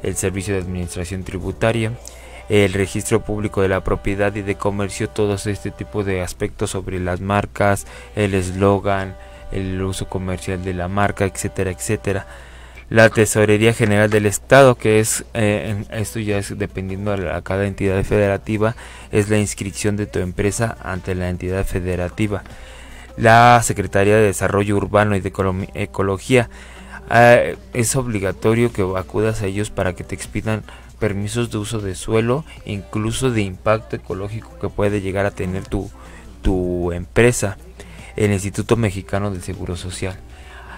el Servicio de Administración Tributaria, el Registro Público de la Propiedad y de Comercio, todos este tipo de aspectos sobre las marcas, el eslogan, el uso comercial de la marca, etcétera, etcétera. La Tesorería General del Estado, que es, esto ya es dependiendo a cada entidad federativa, es la inscripción de tu empresa ante la entidad federativa. La Secretaría de Desarrollo Urbano y de Ecología, es obligatorio que acudas a ellos para que te expidan permisos de uso de suelo, incluso de impacto ecológico que puede llegar a tener tu empresa. El Instituto Mexicano del Seguro Social.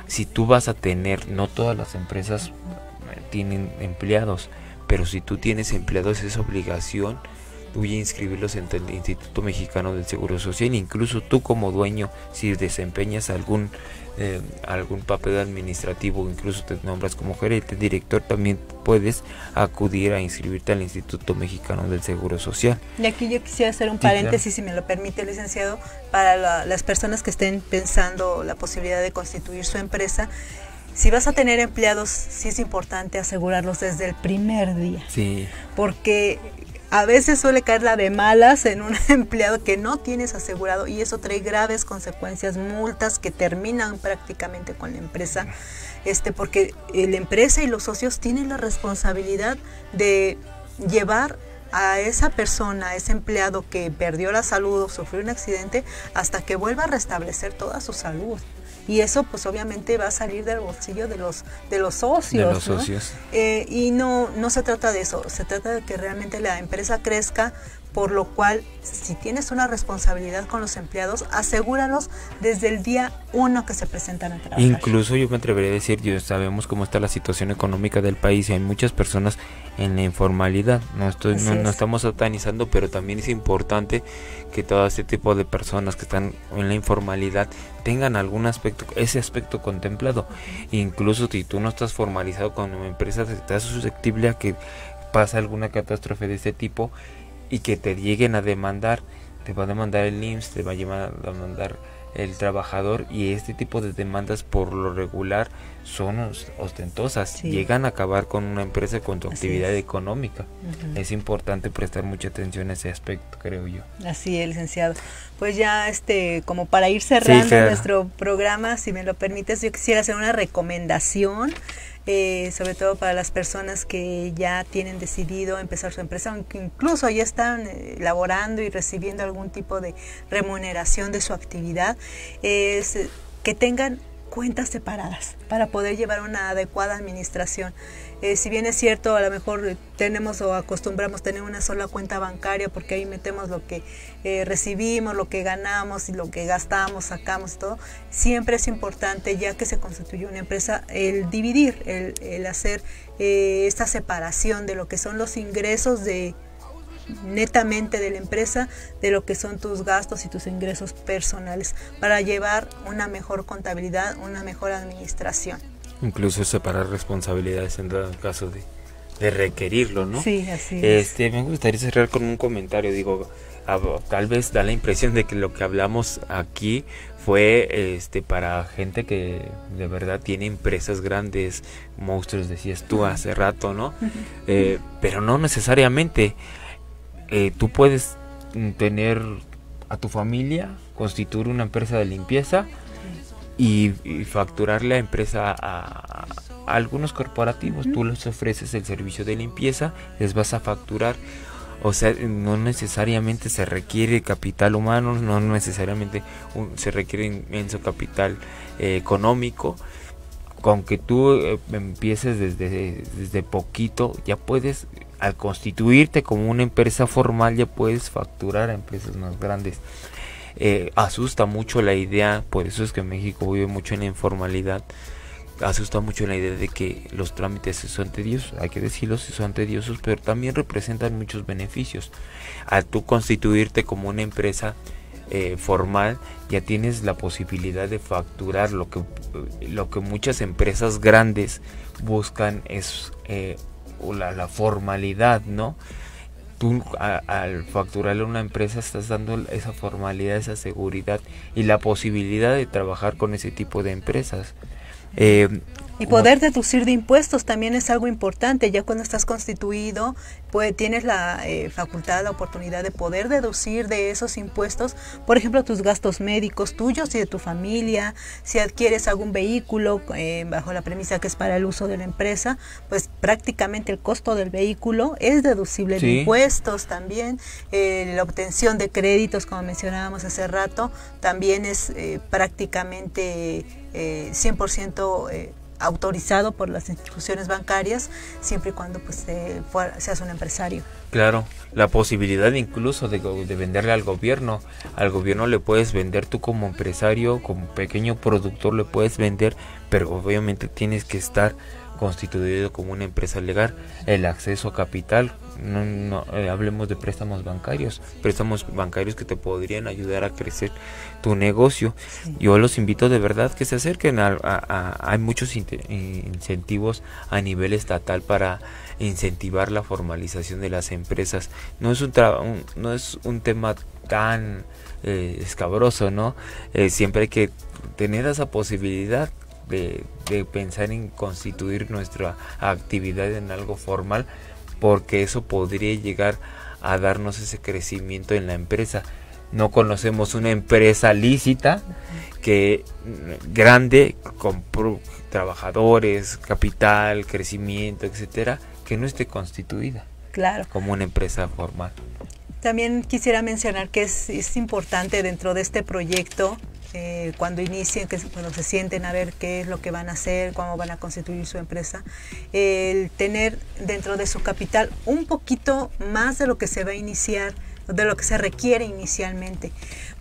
Si tú vas a tener, no todas las empresas tienen empleados, pero si tú tienes empleados es obligación tuya inscribirlos en el Instituto Mexicano del Seguro Social. Incluso tú como dueño, si desempeñas algún papel administrativo, incluso te nombras como gerente, director, también puedes acudir a inscribirte al Instituto Mexicano del Seguro Social. Y aquí yo quisiera hacer un paréntesis, si me lo permite, licenciado, para las personas que estén pensando la posibilidad de constituir su empresa. Si vas a tener empleados, sí es importante asegurarlos desde el primer día. Sí. Porque a veces suele caer la de malas en un empleado que no tienes asegurado y eso trae graves consecuencias, multas que terminan prácticamente con la empresa, porque la empresa y los socios tienen la responsabilidad de llevar a esa persona, a ese empleado que perdió la salud o sufrió un accidente, hasta que vuelva a restablecer toda su salud. Y eso pues obviamente va a salir del bolsillo de los socios. De los socios. Y no se trata de eso, se trata de que realmente la empresa crezca, por lo cual si tienes una responsabilidad con los empleados, asegúralos desde el día 1 que se presentan a trabajar. Incluso yo me atrevería a decir, sabemos cómo está la situación económica del país y hay muchas personas en la informalidad. No estamos satanizando, pero también es importante que todo este tipo de personas que están en la informalidad tengan algún ese aspecto contemplado. Incluso si tú no estás formalizado con una empresa, estás susceptible a que pase alguna catástrofe de este tipo y que te lleguen a demandar. Te va a demandar el IMSS, te va a demandar el trabajador, y este tipo de demandas por lo regular son ostentosas, sí. Llegan a acabar con una empresa, con tu actividad económica. Es importante prestar mucha atención a ese aspecto, creo yo. Así es, licenciado. Pues ya como para ir cerrando nuestro programa, si me lo permites, yo quisiera hacer una recomendación, sobre todo para las personas que ya tienen decidido empezar su empresa, aunque incluso ya están laborando y recibiendo algún tipo de remuneración de su actividad, es que tengan cuentas separadas para poder llevar una adecuada administración. Si bien es cierto, a lo mejor tenemos o acostumbramos tener una sola cuenta bancaria porque ahí metemos lo que recibimos, lo que ganamos y lo que gastamos, sacamos y todo, siempre es importante, ya que se constituye una empresa, el dividir, el hacer esta separación de lo que son los ingresos netamente de la empresa, de lo que son tus gastos y tus ingresos personales, para llevar una mejor contabilidad, una mejor administración. Incluso separar responsabilidades en dado caso de requerirlo, ¿no? Sí, así es. Me gustaría cerrar con un comentario. Tal vez da la impresión de que lo que hablamos aquí fue para gente que de verdad tiene empresas grandes, monstruos, decías tú hace rato, ¿no? Pero no necesariamente. tú puedes tener a tu familia, constituir una empresa de limpieza y facturar la empresa a algunos corporativos. Tú les ofreces el servicio de limpieza, les vas a facturar. O sea, no necesariamente se requiere capital humano, no necesariamente se requiere inmenso capital económico. Con que tú empieces desde poquito, ya puedes, al constituirte como una empresa formal, ya puedes facturar a empresas más grandes. Asusta mucho la idea, por eso es que México vive mucho en la informalidad. Asusta mucho la idea de que los trámites son tediosos, hay que decirlo, son tediosos, pero también representan muchos beneficios. Al tú constituirte como una empresa formal, ya tienes la posibilidad de facturar. Lo que muchas empresas grandes buscan es la formalidad, ¿no? Tú al facturarle a una empresa estás dando esa formalidad, esa seguridad y la posibilidad de trabajar con ese tipo de empresas. Y poder deducir de impuestos también es algo importante. Ya cuando estás constituido, pues tienes la facultad, la oportunidad de poder deducir de esos impuestos, por ejemplo, tus gastos médicos tuyos y de tu familia. Si adquieres algún vehículo bajo la premisa que es para el uso de la empresa, pues prácticamente el costo del vehículo es deducible de impuestos también. La obtención de créditos, como mencionábamos hace rato, también es prácticamente 100% autorizado por las instituciones bancarias, siempre y cuando pues seas un empresario. Claro, la posibilidad incluso de venderle al gobierno le puedes vender tú como empresario, como pequeño productor le puedes vender, pero obviamente tienes que estar constituido como una empresa legal. El acceso a capital, hablemos de préstamos bancarios que te podrían ayudar a crecer tu negocio. Yo los invito de verdad que se acerquen hay muchos incentivos a nivel estatal para incentivar la formalización de las empresas. No es un tema tan escabroso, ¿no? Siempre hay que tener esa posibilidad de pensar en constituir nuestra actividad en algo formal, porque eso podría llegar a darnos ese crecimiento en la empresa. No conocemos una empresa lícita grande, con trabajadores, capital, crecimiento, etcétera, que no esté constituida como una empresa formal. También quisiera mencionar que es importante dentro de este proyecto, cuando inicien, cuando se sienten a ver qué es lo que van a hacer, cómo van a constituir su empresa, el tener dentro de su capital un poquito más de lo que se va a iniciar, de lo que se requiere inicialmente.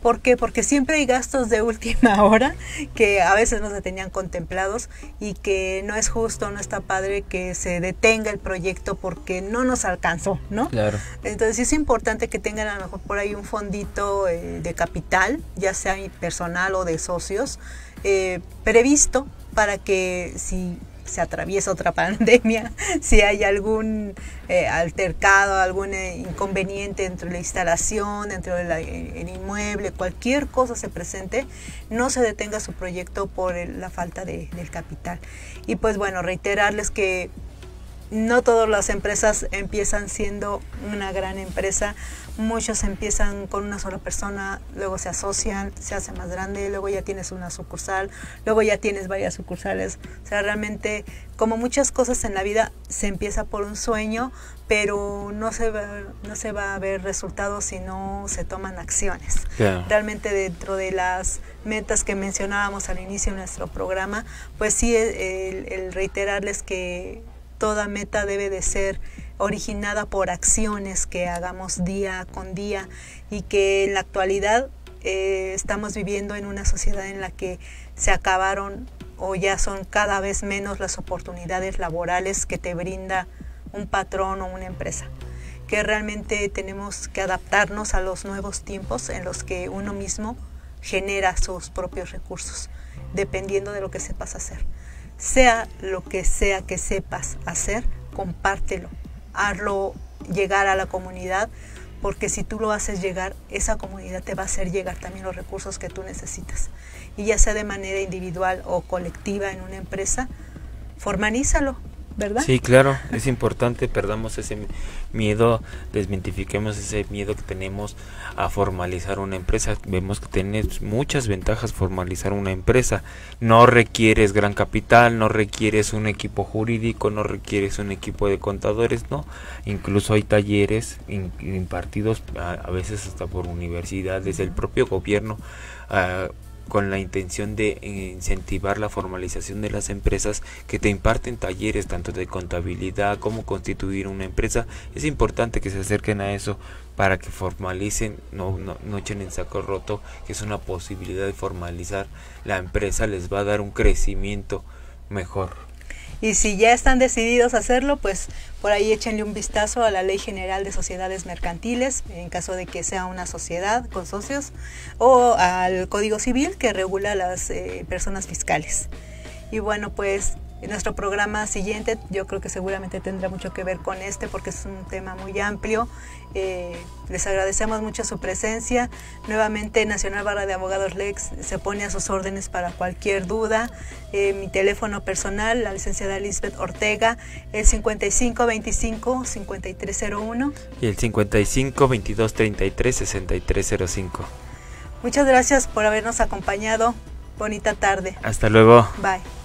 ¿Por qué? Porque siempre hay gastos de última hora que a veces no se tenían contemplados y que no es justo, no está padre que se detenga el proyecto porque no nos alcanzó, ¿no? Claro. Entonces es importante que tengan a lo mejor por ahí un fondito de capital, ya sea personal o de socios, previsto para que si se atraviesa otra pandemia, si hay algún altercado, algún inconveniente dentro de la instalación, dentro del inmueble, cualquier cosa se presente, no se detenga su proyecto por la falta del capital. Y pues bueno, reiterarles que no todas las empresas empiezan siendo una gran empresa. Muchos empiezan con una sola persona, luego se asocian, se hace más grande, luego ya tienes una sucursal, luego ya tienes varias sucursales. O sea, realmente, como muchas cosas en la vida, se empieza por un sueño, pero no se va a ver resultados si no se toman acciones. Yeah. Realmente dentro de las metas que mencionábamos al inicio de nuestro programa, pues sí, el reiterarles que toda meta debe de ser originada por acciones que hagamos día con día, y que en la actualidad estamos viviendo en una sociedad en la que se acabaron o ya son cada vez menos las oportunidades laborales que te brinda un patrón o una empresa, que realmente tenemos que adaptarnos a los nuevos tiempos en los que uno mismo genera sus propios recursos, dependiendo de lo que sepas hacer. Sea lo que sea que sepas hacer, compártelo, hazlo llegar a la comunidad, porque si tú lo haces llegar, esa comunidad te va a hacer llegar también los recursos que tú necesitas. Y ya sea de manera individual o colectiva en una empresa, formalízalo, ¿verdad? Sí, claro, es importante, perdamos ese miedo, desmitifiquemos ese miedo que tenemos a formalizar una empresa. Vemos que tiene muchas ventajas formalizar una empresa. No requieres gran capital, no requieres un equipo jurídico, no requieres un equipo de contadores, no. Incluso hay talleres impartidos a veces hasta por universidades, el propio gobierno, con la intención de incentivar la formalización de las empresas, que te imparten talleres tanto de contabilidad como constituir una empresa. Es importante que se acerquen a eso para que formalicen, no echen en saco roto, que es una posibilidad de formalizar la empresa, les va a dar un crecimiento mejor. Y si ya están decididos a hacerlo, pues por ahí échenle un vistazo a la Ley General de Sociedades Mercantiles, en caso de que sea una sociedad con socios, o al Código Civil que regula a las personas fiscales. Y bueno, pues en nuestro programa siguiente yo creo que seguramente tendrá mucho que ver con porque es un tema muy amplio. Les agradecemos mucho su presencia. Nuevamente Nacional Barra de Abogados Lex se pone a sus órdenes para cualquier duda. Mi teléfono personal, la licenciada Lisbeth Ortega, el 5525-5301 y el 552233-6305. Muchas gracias por habernos acompañado. Bonita tarde. Hasta luego. Bye.